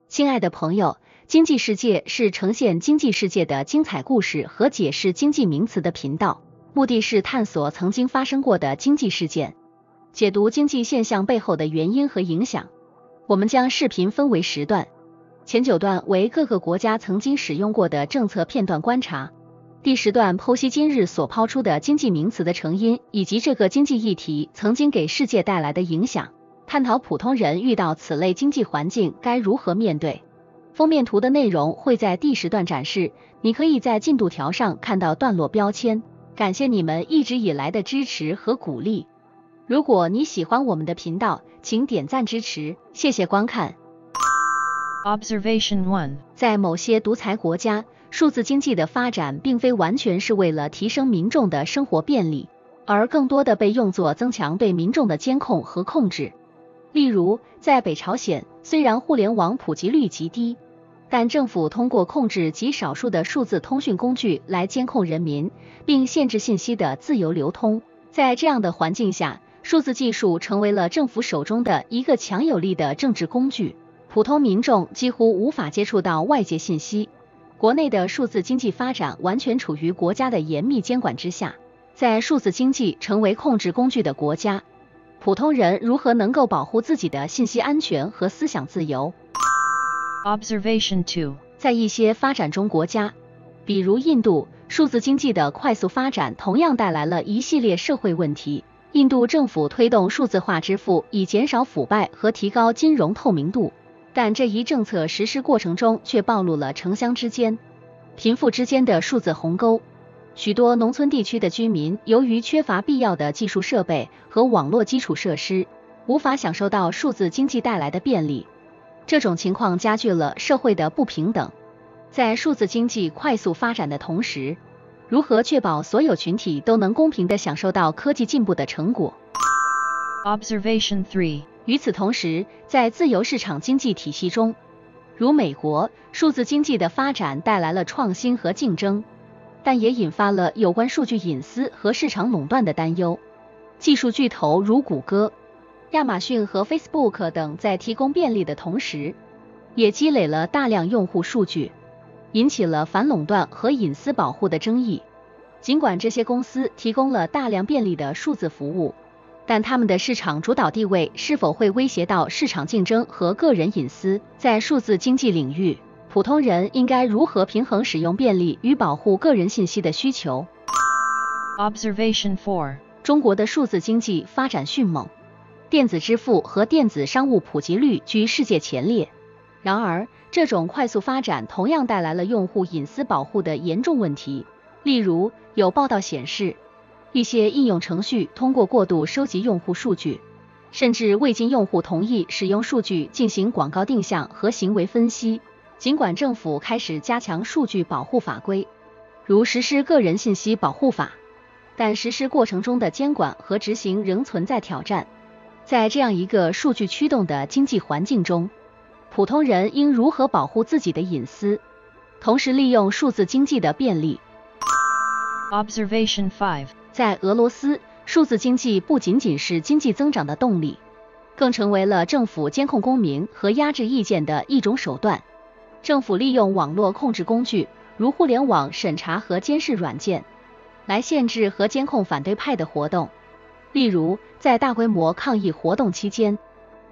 亲爱的朋友，经济世界是呈现经济世界的精彩故事和解释经济名词的频道，目的是探索曾经发生过的经济事件，解读经济现象背后的原因和影响。我们将视频分为10段，前9段为各个国家曾经使用过的政策片段观察，第10段剖析今日所抛出的经济名词的成因，以及这个经济议题曾经给世界带来的影响，探讨普通人遇到此类经济环境该如何面对。封面图的内容会在第10段展示，你可以在进度条上看到段落标签。感谢你们一直以来的支持和鼓励。如果你喜欢我们的频道，请点赞支持，谢谢观看。Observation 1. 在某些独裁国家，数字经济的发展并非完全是为了提升民众的生活便利，而更多的被用作增强对民众的监控和控制。例如，在北朝鲜，虽然互联网普及率极低，但政府通过控制极少数的数字通讯工具来监控人民，并限制信息的自由流通。在这样的环境下，数字技术成为了政府手中的一个强有力的政治工具，普通民众几乎无法接触到外界信息。国内的数字经济发展完全处于国家的严密监管之下，在数字经济成为控制工具的国家，普通人如何能够保护自己的信息安全和思想自由？ Observation 2. 在一些发展中国家，比如印度，数字经济的快速发展同样带来了一系列社会问题。印度政府推动数字化支付，以减少腐败和提高金融透明度，但这一政策实施过程中却暴露了城乡之间、贫富之间的数字鸿沟。许多农村地区的居民由于缺乏必要的技术设备和网络基础设施，无法享受到数字经济带来的便利。这种情况加剧了社会的不平等。在数字经济快速发展的同时，如何确保所有群体都能公平地享受到科技进步的成果？ Observation 3. 与此同时，在自由市场经济体系中，如美国，数字经济的发展带来了创新和竞争，但也引发了有关数据隐私和市场垄断的担忧。技术巨头如谷歌、亚马逊和 Facebook 等在提供便利的同时，也积累了大量用户数据，引起了反垄断和隐私保护的争议。尽管这些公司提供了大量便利的数字服务，但他们的市场主导地位是否会威胁到市场竞争和个人隐私？在数字经济领域，普通人应该如何平衡使用便利与保护个人信息的需求？ Observation 4. 中国的数字经济发展迅猛，电子支付和电子商务普及率居世界前列。然而，这种快速发展同样带来了用户隐私保护的严重问题。例如，有报道显示，一些应用程序通过过度收集用户数据，甚至未经用户同意使用数据进行广告定向和行为分析。尽管政府开始加强数据保护法规，如实施个人信息保护法，但实施过程中的监管和执行仍存在挑战。在这样一个数据驱动的经济环境中，普通人应如何保护自己的隐私，同时利用数字经济的便利？ Observation 5. 在俄罗斯，数字经济不仅仅是经济增长的动力，更成为了政府监控公民和压制意见的一种手段。政府利用网络控制工具，如互联网审查和监视软件，来限制和监控反对派的活动。例如，在大规模抗议活动期间，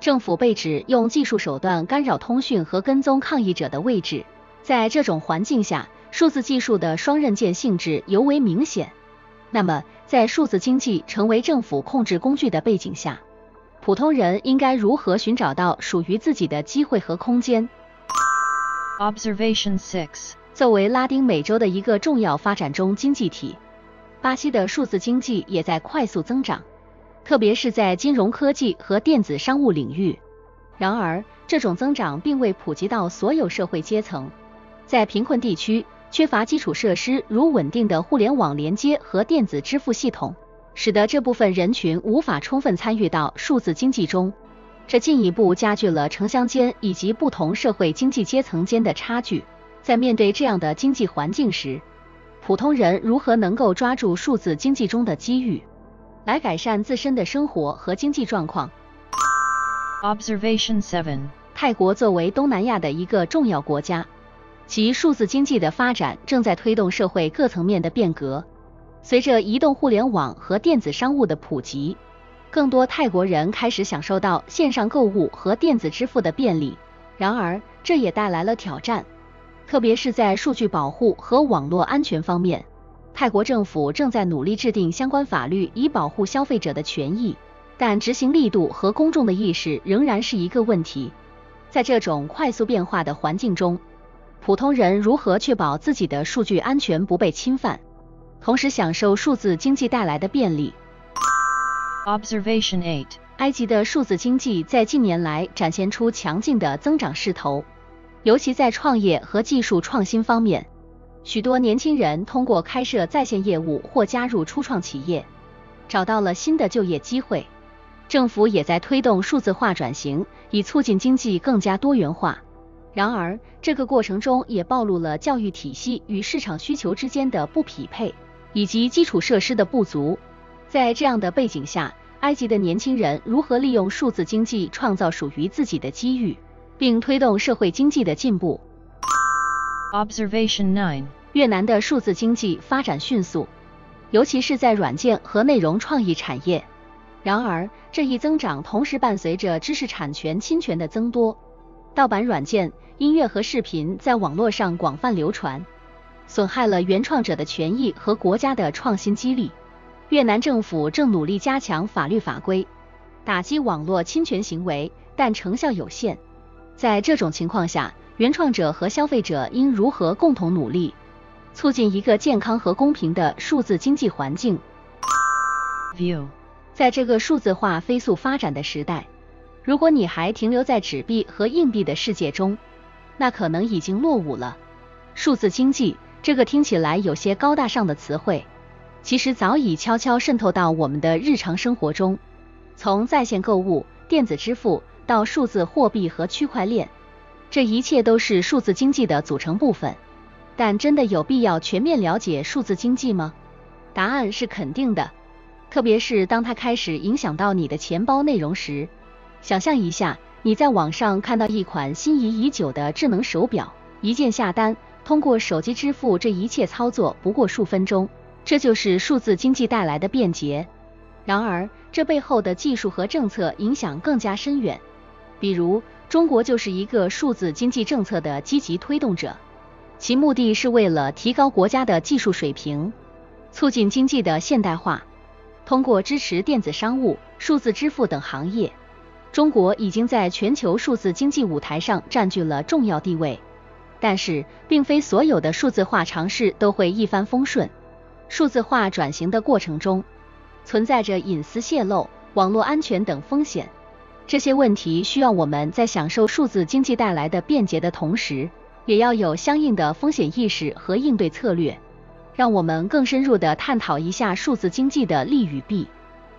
政府被指用技术手段干扰通讯和跟踪抗议者的位置。在这种环境下，数字技术的双刃剑性质尤为明显。那么，在数字经济成为政府控制工具的背景下，普通人应该如何寻找到属于自己的机会和空间？ Observation 6. 作为拉丁美洲的一个重要发展中经济体，巴西的数字经济也在快速增长，特别是在金融科技和电子商务领域。然而，这种增长并未普及到所有社会阶层。在贫困地区，缺乏基础设施如稳定的互联网连接和电子支付系统，使得这部分人群无法充分参与到数字经济中。这进一步加剧了城乡间以及不同社会经济阶层间的差距。在面对这样的经济环境时，普通人如何能够抓住数字经济中的机遇，来改善自身的生活和经济状况？ Observation 7. 泰国作为东南亚的一个重要国家，其数字经济的发展正在推动社会各层面的变革。随着移动互联网和电子商务的普及，更多泰国人开始享受到线上购物和电子支付的便利。然而，这也带来了挑战，特别是在数据保护和网络安全方面。泰国政府正在努力制定相关法律以保护消费者的权益，但执行力度和公众的意识仍然是一个问题。在这种快速变化的环境中，普通人如何确保自己的数据安全不被侵犯，同时享受数字经济带来的便利？ Observation 8. 埃及的数字经济在近年来展现出强劲的增长势头，尤其在创业和技术创新方面，许多年轻人通过开设在线业务或加入初创企业，找到了新的就业机会。政府也在推动数字化转型，以促进经济更加多元化。然而，这个过程中也暴露了教育体系与市场需求之间的不匹配，以及基础设施的不足。在这样的背景下，埃及的年轻人如何利用数字经济创造属于自己的机遇，并推动社会经济的进步？ Observation 9. 越南的数字经济发展迅速，尤其是在软件和内容创意产业。然而，这一增长同时伴随着知识产权侵权的增多，盗版软件、音乐和视频在网络上广泛流传，损害了原创者的权益和国家的创新激励。越南政府正努力加强法律法规，打击网络侵权行为，但成效有限。在这种情况下，原创者和消费者应如何共同努力，促进一个健康和公平的数字经济环境？ View. 在这个数字化飞速发展的时代，如果你还停留在纸币和硬币的世界中，那可能已经落伍了。数字经济这个听起来有些高大上的词汇，其实早已悄悄渗透到我们的日常生活中。从在线购物、电子支付到数字货币和区块链，这一切都是数字经济的组成部分。但真的有必要全面了解数字经济吗？答案是肯定的，特别是当它开始影响到你的钱包内容时。想象一下，你在网上看到一款心仪已久的智能手表，一键下单，通过手机支付，这一切操作不过数分钟，这就是数字经济带来的便捷。然而，这背后的技术和政策影响更加深远。比如，中国就是一个数字经济政策的积极推动者，其目的是为了提高国家的技术水平，促进经济的现代化。通过支持电子商务、数字支付等行业，中国已经在全球数字经济舞台上占据了重要地位。但是，并非所有的数字化尝试都会一帆风顺。数字化转型的过程中，存在着隐私泄露、网络安全等风险。这些问题需要我们在享受数字经济带来的便捷的同时，也要有相应的风险意识和应对策略。让我们更深入地探讨一下数字经济的利与弊，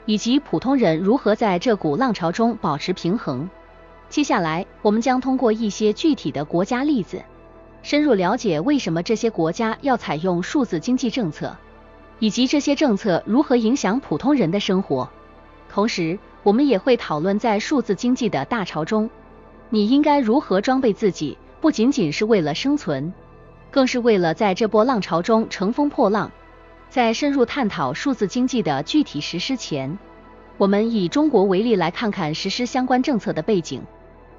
以及普通人如何在这股浪潮中保持平衡。接下来，我们将通过一些具体的国家例子，深入了解为什么这些国家要采用数字经济政策，以及这些政策如何影响普通人的生活。同时，我们也会讨论在数字经济的大潮中，你应该如何装备自己，不仅仅是为了生存，更是为了在这波浪潮中乘风破浪。在深入探讨数字经济的具体实施前，我们以中国为例来看看实施相关政策的背景。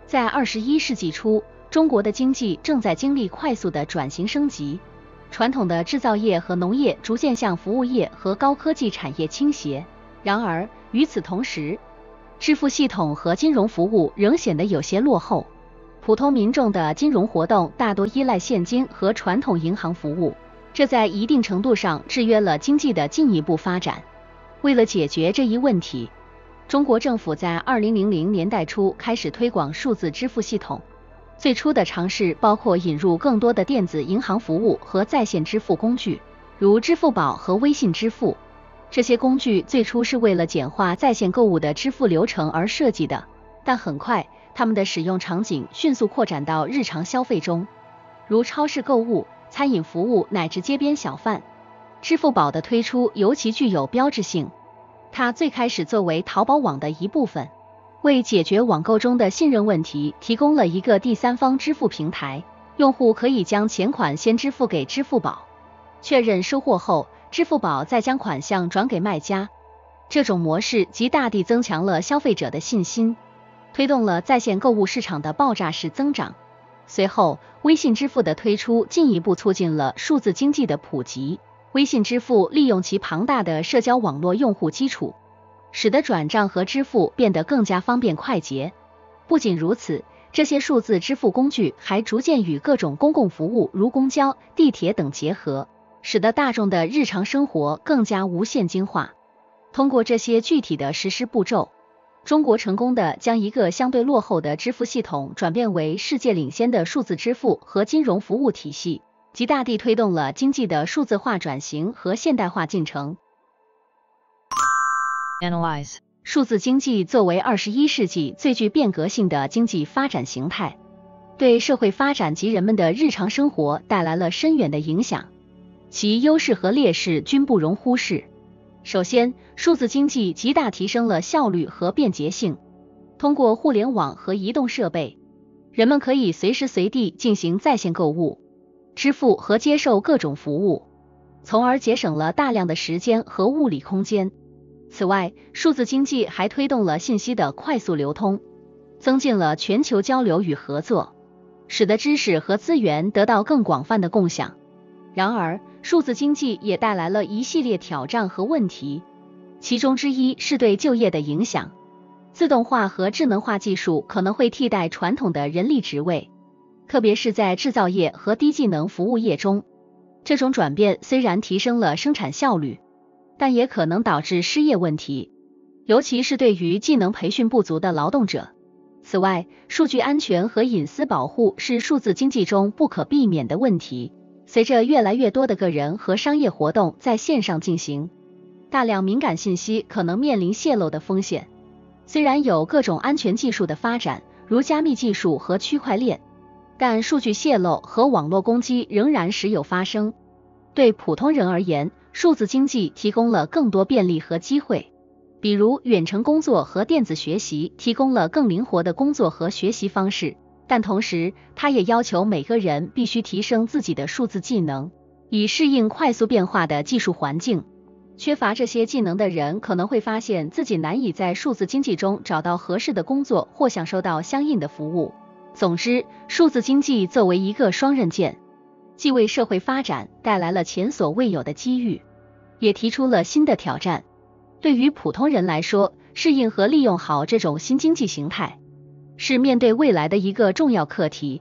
在21世纪初，中国的经济正在经历快速的转型升级，传统的制造业和农业逐渐向服务业和高科技产业倾斜。然而，与此同时，支付系统和金融服务仍显得有些落后。普通民众的金融活动大多依赖现金和传统银行服务，这在一定程度上制约了经济的进一步发展。为了解决这一问题，中国政府在2000年代初开始推广数字支付系统。最初的尝试包括引入更多的电子银行服务和在线支付工具，如支付宝和微信支付。这些工具最初是为了简化在线购物的支付流程而设计的，但很快，它们的使用场景迅速扩展到日常消费中，如超市购物、餐饮服务乃至街边小贩。支付宝的推出尤其具有标志性，它最开始作为淘宝网的一部分，为解决网购中的信任问题提供了一个第三方支付平台，用户可以将钱款先支付给支付宝，确认收货后，支付宝再将款项转给卖家。这种模式极大地增强了消费者的信心，推动了在线购物市场的爆炸式增长。随后，微信支付的推出进一步促进了数字经济的普及。微信支付利用其庞大的社交网络用户基础，使得转账和支付变得更加方便快捷。不仅如此，这些数字支付工具还逐渐与各种公共服务如公交、地铁等结合，使得大众的日常生活更加无现金化。通过这些具体的实施步骤，中国成功地将一个相对落后的支付系统转变为世界领先的数字支付和金融服务体系，极大地推动了经济的数字化转型和现代化进程。Analyze. 数字经济作为21世纪最具变革性的经济发展形态，对社会发展及人们的日常生活带来了深远的影响，其优势和劣势均不容忽视。首先，数字经济极大提升了效率和便捷性。通过互联网和移动设备，人们可以随时随地进行在线购物、支付和接受各种服务，从而节省了大量的时间和物理空间。此外，数字经济还推动了信息的快速流通，增进了全球交流与合作，使得知识和资源得到更广泛的共享。然而，数字经济也带来了一系列挑战和问题，其中之一是对就业的影响。自动化和智能化技术可能会替代传统的人力职位，特别是在制造业和低技能服务业中。这种转变虽然提升了生产效率，但也可能导致失业问题，尤其是对于技能培训不足的劳动者。此外，数据安全和隐私保护是数字经济中不可避免的问题。随着越来越多的个人和商业活动在线上进行，大量敏感信息可能面临泄露的风险。虽然有各种安全技术的发展，如加密技术和区块链，但数据泄露和网络攻击仍然时有发生。对普通人而言，数字经济提供了更多便利和机会，比如远程工作和电子学习提供了更灵活的工作和学习方式，但同时，它也要求每个人必须提升自己的数字技能，以适应快速变化的技术环境。缺乏这些技能的人可能会发现自己难以在数字经济中找到合适的工作或享受到相应的服务。总之，数字经济作为一个双刃剑，既为社会发展带来了前所未有的机遇，也提出了新的挑战。对于普通人来说，适应和利用好这种新经济形态，是面对未来的一个重要课题。